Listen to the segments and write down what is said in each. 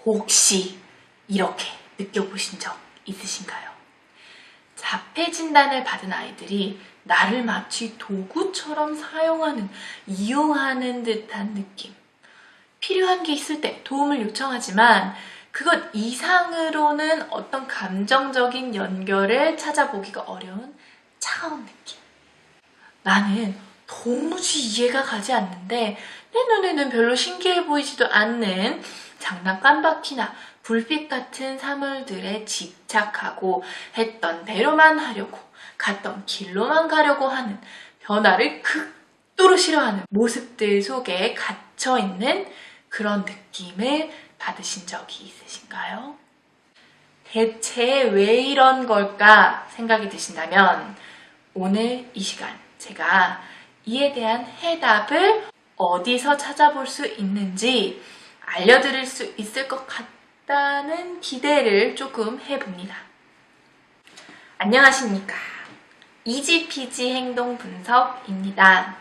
혹시 이렇게 느껴보신 적 있으신가요? 자폐 진단을 받은 아이들이 나를 마치 도구처럼 사용하는, 이용하는 듯한 느낌. 필요한 게 있을 때 도움을 요청하지만 그것 이상으로는 어떤 감정적인 연결을 찾아보기가 어려운 차가운 느낌. 나는 도무지 이해가 가지 않는데 내 눈에는 별로 신기해 보이지도 않는 장난감 바퀴나 불빛 같은 사물들에 집착하고 했던 대로만 하려고, 갔던 길로만 가려고 하는, 변화를 극도로 싫어하는 모습들 속에 갇혀있는 그런 느낌을 받으신 적이 있으신가요? 대체 왜 이런 걸까 생각이 드신다면 오늘 이 시간 제가 이에 대한 해답을 어디서 찾아볼 수 있는지 알려드릴 수 있을 것 같다는 기대를 조금 해봅니다. 안녕하십니까. 이지피지 행동 분석입니다.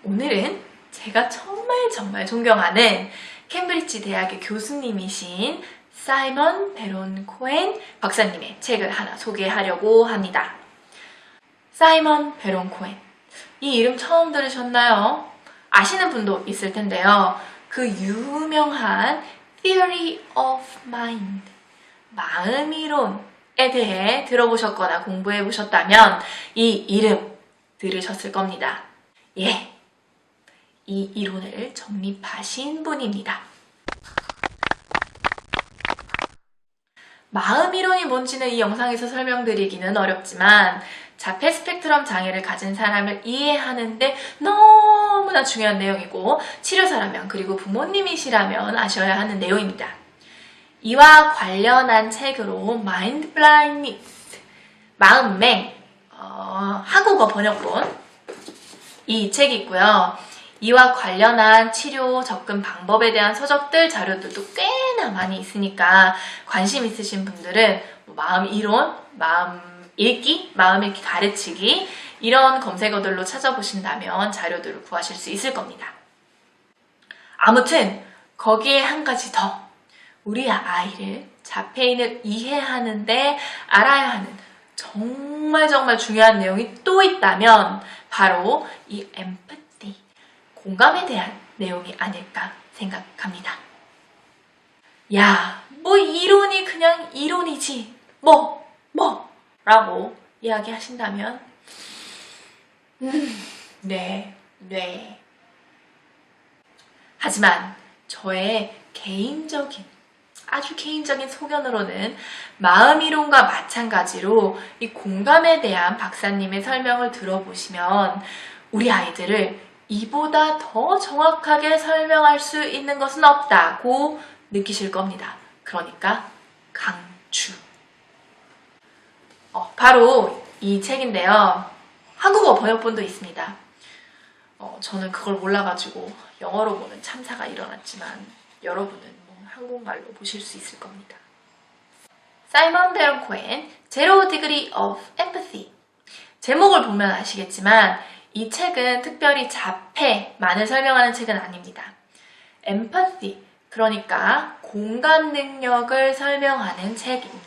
오늘은 제가 정말 존경하는 캠브리지 대학의 교수님이신 사이먼 베론 코엔 박사님의 책을 하나 소개하려고 합니다. 사이먼 베론 코엔. 이 이름 처음 들으셨나요? 아시는 분도 있을 텐데요. 그 유명한 Theory of Mind, 마음이론에 대해 들어보셨거나 공부해 보셨다면 이 이름 들으셨을 겁니다. 예, 이 이론을 정립하신 분입니다. 마음이론이 뭔지는 이 영상에서 설명드리기는 어렵지만 자폐 스펙트럼 장애를 가진 사람을 이해하는데 너무나 중요한 내용이고 치료사라면 그리고 부모님이시라면 아셔야 하는 내용입니다. 이와 관련한 책으로 Mind Blindness, 마음맹, 한국어 번역본 이 책이 있고요. 이와 관련한 치료 접근 방법에 대한 서적들, 자료들도 꽤나 많이 있으니까 관심 있으신 분들은 마음 이론, 마음 읽기, 마음 읽기 가르치기 이런 검색어들로 찾아보신다면 자료들을 구하실 수 있을 겁니다. 아무튼 거기에 한 가지 더 우리 아이를, 자폐인을 이해하는데 알아야 하는 정말 중요한 내용이 또 있다면 바로 이 empathy, 공감에 대한 내용이 아닐까 생각합니다. 야, 뭐 이론이 그냥 이론이지 라고 이야기하신다면 네. 하지만 저의 아주 개인적인 소견으로는 마음이론과 마찬가지로 이 공감에 대한 박사님의 설명을 들어보시면 우리 아이들을 이보다 더 정확하게 설명할 수 있는 것은 없다고 느끼실 겁니다. 그러니까 강추. 바로 이 책인데요. 한국어 번역본도 있습니다. 저는 그걸 몰라가지고 영어로 보는 참사가 일어났지만 여러분은 한국말로 보실 수 있을 겁니다. 사이먼 베론 코엔 Zero Degree of Empathy. 제목을 보면 아시겠지만 이 책은 특별히 자폐만을 설명하는 책은 아닙니다. Empathy, 그러니까 공감 능력을 설명하는 책입니다.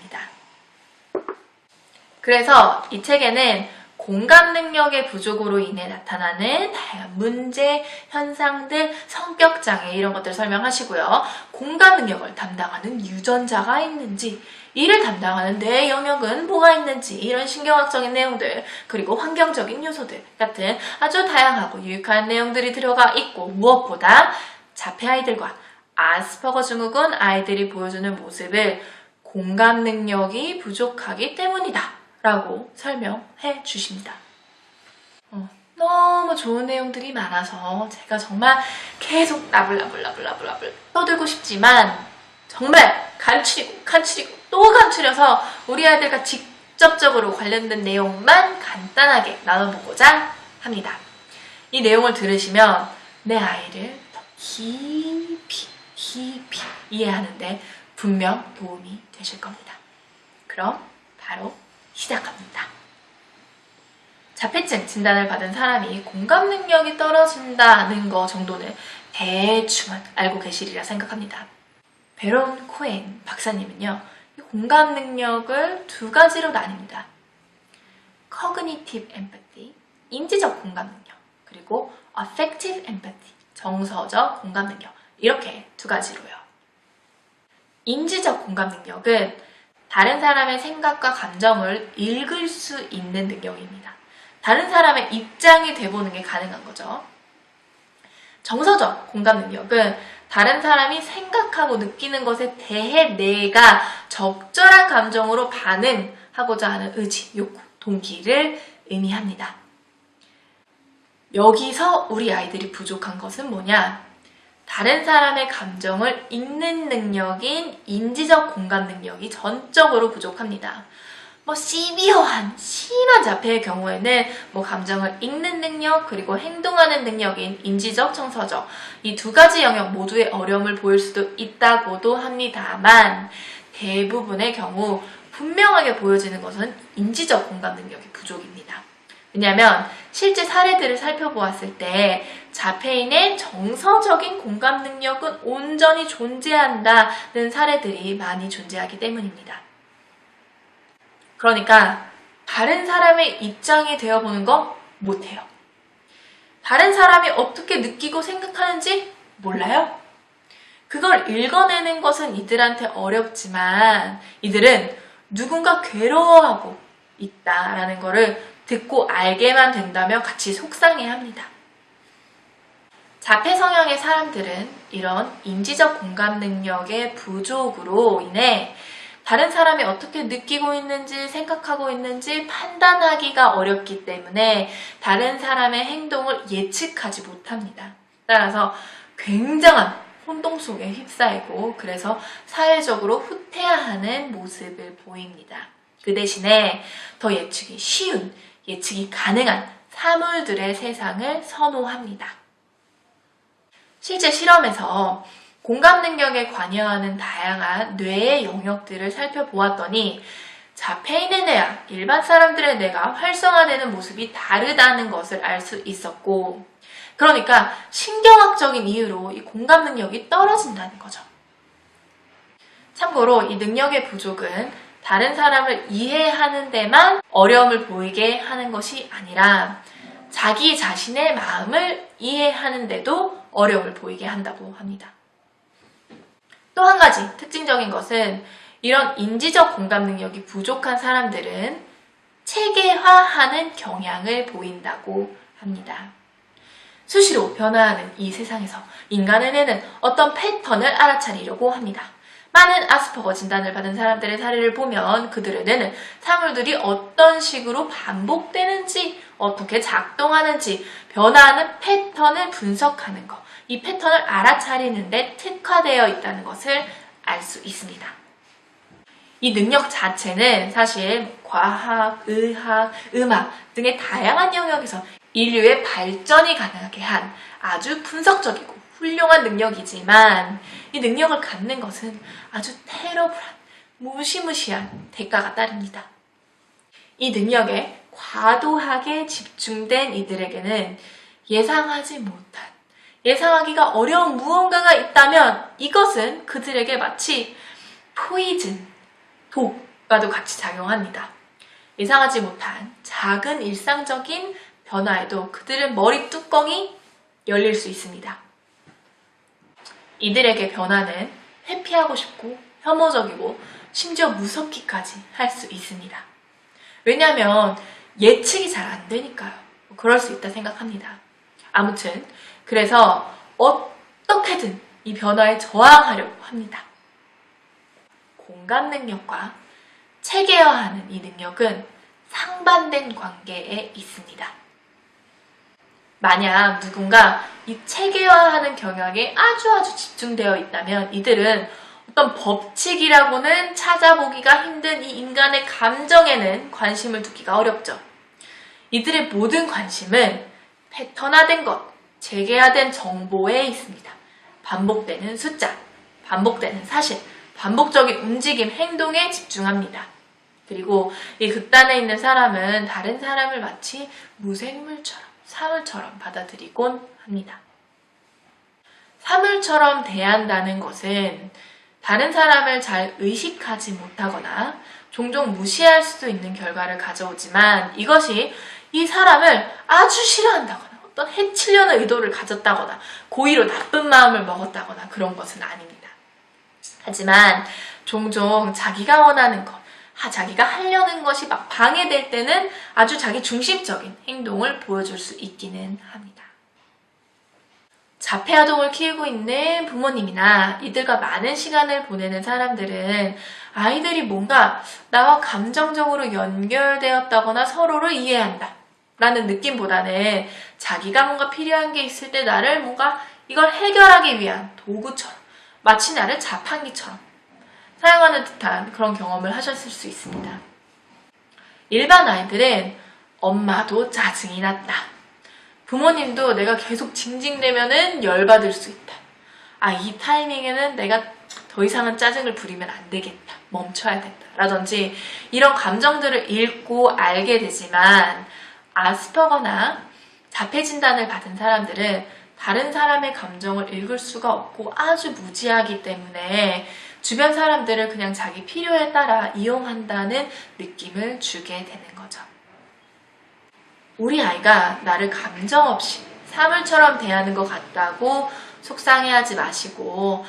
그래서 이 책에는 공감 능력의 부족으로 인해 나타나는 다양한 문제, 현상들, 성격장애 이런 것들을 설명하시고요. 공감 능력을 담당하는 유전자가 있는지, 이를 담당하는 뇌 영역은 뭐가 있는지 이런 신경학적인 내용들, 그리고 환경적인 요소들 같은 아주 다양하고 유익한 내용들이 들어가 있고 무엇보다 자폐 아이들과 아스퍼거 증후군 아이들이 보여주는 모습을 공감 능력이 부족하기 때문이다 라고 설명해 주십니다. 너무 좋은 내용들이 많아서 제가 정말 계속 나불나불 떠들고 싶지만 정말 간추리고 또 간추려서 우리 아이들과 직접적으로 관련된 내용만 간단하게 나눠보고자 합니다. 이 내용을 들으시면 내 아이를 더 깊이 이해하는데 분명 도움이 되실 겁니다. 그럼 바로 시작합니다. 자폐증 진단을 받은 사람이 공감 능력이 떨어진다는 거 정도는 대충은 알고 계시리라 생각합니다. 베론 코엔 박사님은요, 이 공감 능력을 두 가지로 나뉩니다. Cognitive empathy, 인지적 공감 능력, 그리고 Affective empathy, 정서적 공감 능력, 이렇게 두 가지로요. 인지적 공감 능력은 다른 사람의 생각과 감정을 읽을 수 있는 능력입니다. 다른 사람의 입장이 돼보는 게 가능한 거죠. 정서적 공감 능력은 다른 사람이 생각하고 느끼는 것에 대해 내가 적절한 감정으로 반응하고자 하는 의지, 욕구, 동기를 의미합니다. 여기서 우리 아이들이 부족한 것은 뭐냐? 다른 사람의 감정을 읽는 능력인 인지적 공감 능력이 전적으로 부족합니다. 시비어한 심한 자폐의 경우에는 감정을 읽는 능력 그리고 행동하는 능력인 인지적, 정서적 이 두 가지 영역 모두의 어려움을 보일 수도 있다고도 합니다만 대부분의 경우 분명하게 보여지는 것은 인지적 공감 능력의 부족입니다. 왜냐하면 실제 사례들을 살펴보았을 때 자폐인의 정서적인 공감 능력은 온전히 존재한다는 사례들이 많이 존재하기 때문입니다. 그러니까 다른 사람의 입장이 되어보는 거 못해요. 다른 사람이 어떻게 느끼고 생각하는지 몰라요. 그걸 읽어내는 것은 이들한테 어렵지만 이들은 누군가 괴로워하고 있다라는 거를 듣고 알게만 된다면 같이 속상해합니다. 자폐 성향의 사람들은 이런 인지적 공감 능력의 부족으로 인해 다른 사람이 어떻게 느끼고 있는지 생각하고 있는지 판단하기가 어렵기 때문에 다른 사람의 행동을 예측하지 못합니다. 따라서 굉장한 혼동 속에 휩싸이고 그래서 사회적으로 후퇴하는 모습을 보입니다. 그 대신에 더 예측이 쉬운, 예측이 가능한 사물들의 세상을 선호합니다. 실제 실험에서 공감 능력에 관여하는 다양한 뇌의 영역들을 살펴보았더니 자폐인의 뇌와 일반 사람들의 뇌가 활성화되는 모습이 다르다는 것을 알 수 있었고 그러니까 신경학적인 이유로 이 공감 능력이 떨어진다는 거죠. 참고로 이 능력의 부족은 다른 사람을 이해하는 데만 어려움을 보이게 하는 것이 아니라 자기 자신의 마음을 이해하는 데도 어려움을 보이게 한다고 합니다. 또 한 가지 특징적인 것은 이런 인지적 공감 능력이 부족한 사람들은 체계화하는 경향을 보인다고 합니다. 수시로 변화하는 이 세상에서 인간의 뇌는 어떤 패턴을 알아차리려고 합니다. 많은 아스퍼거 진단을 받은 사람들의 사례를 보면 그들의 뇌는 사물들이 어떤 식으로 반복되는지, 어떻게 작동하는지 변화하는 패턴을 분석하는 것, 이 패턴을 알아차리는 데 특화되어 있다는 것을 알 수 있습니다. 이 능력 자체는 사실 과학, 의학, 음악 등의 다양한 영역에서 인류의 발전이 가능하게 한 아주 분석적이고 훌륭한 능력이지만 이 능력을 갖는 것은 아주 테러블한, 무시무시한 대가가 따릅니다. 이 능력에 과도하게 집중된 이들에게는 예상하지 못한, 예상하기가 어려운 무언가가 있다면 이것은 그들에게 마치 포이즌, 독과도 같이 작용합니다. 예상하지 못한 작은 일상적인 변화에도 그들의 머리 뚜껑이 열릴 수 있습니다. 이들에게 변화는 회피하고 싶고 혐오적이고 심지어 무섭기까지 할 수 있습니다. 왜냐하면 예측이 잘 안 되니까요. 그럴 수 있다 생각합니다. 아무튼 그래서 어떻게든 이 변화에 저항하려고 합니다. 공감 능력과 체계화하는 이 능력은 상반된 관계에 있습니다. 만약 누군가 이 체계화하는 경향에 아주 집중되어 있다면 이들은 어떤 법칙이라고는 찾아보기가 힘든 이 인간의 감정에는 관심을 두기가 어렵죠. 이들의 모든 관심은 패턴화된 것, 체계화된 정보에 있습니다. 반복되는 숫자, 반복되는 사실, 반복적인 움직임, 행동에 집중합니다. 그리고 이 극단에 있는 사람은 다른 사람을 마치 무생물처럼, 사물처럼 받아들이곤 합니다. 사물처럼 대한다는 것은 다른 사람을 잘 의식하지 못하거나 종종 무시할 수도 있는 결과를 가져오지만 이것이 이 사람을 아주 싫어한다거나 어떤 해치려는 의도를 가졌다거나 고의로 나쁜 마음을 먹었다거나 그런 것은 아닙니다. 하지만 종종 자기가 원하는 것, 자기가 하려는 것이 막 방해될 때는 아주 자기 중심적인 행동을 보여줄 수 있기는 합니다. 자폐아동을 키우고 있는 부모님이나 이들과 많은 시간을 보내는 사람들은 아이들이 뭔가 나와 감정적으로 연결되었다거나 서로를 이해한다 라는 느낌보다는 자기가 뭔가 필요한 게 있을 때 나를 뭔가 이걸 해결하기 위한 도구처럼, 마치 나를 자판기처럼 사용하는 듯한 그런 경험을 하셨을 수 있습니다. 일반 아이들은 엄마도 짜증이 났다. 부모님도 내가 계속 징징대면은 열받을 수 있다. 이 타이밍에는 내가 더 이상은 짜증을 부리면 안 되겠다. 멈춰야 된다. 라든지 이런 감정들을 읽고 알게 되지만 아스퍼거나 자폐 진단을 받은 사람들은 다른 사람의 감정을 읽을 수가 없고 아주 무지하기 때문에 주변 사람들을 그냥 자기 필요에 따라 이용한다는 느낌을 주게 되는 거죠. 우리 아이가 나를 감정 없이 사물처럼 대하는 것 같다고 속상해하지 마시고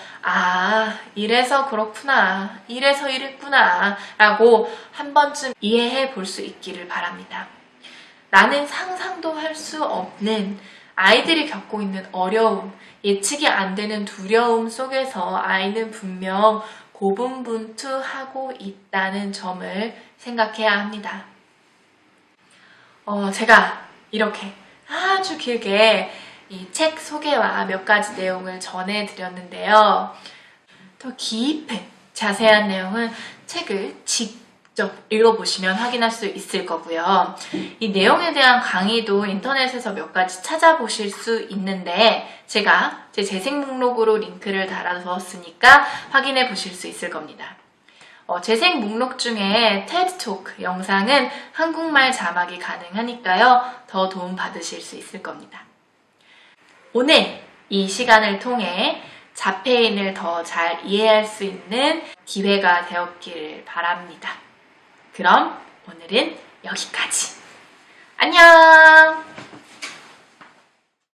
이래서 그렇구나, 이래서 이랬구나 라고 한 번쯤 이해해 볼 수 있기를 바랍니다. 나는 상상도 할 수 없는 아이들이 겪고 있는 어려움, 예측이 안 되는 두려움 속에서 아이는 분명 고분분투하고 있다는 점을 생각해야 합니다. 제가 이렇게 아주 길게 이 책 소개와 몇 가지 내용을 전해드렸는데요. 더 깊은 자세한 내용은 책을 직접 읽어보시면 확인할 수 있을 거고요. 이 내용에 대한 강의도 인터넷에서 몇 가지 찾아보실 수 있는데 제가 제 재생 목록으로 링크를 달아두었으니까 확인해 보실 수 있을 겁니다. 재생 목록 중에 TED 토크 영상은 한국말 자막이 가능하니까요. 더 도움 받으실 수 있을 겁니다. 오늘 이 시간을 통해 자폐인을 더 잘 이해할 수 있는 기회가 되었기를 바랍니다. 그럼 오늘은 여기까지. 안녕!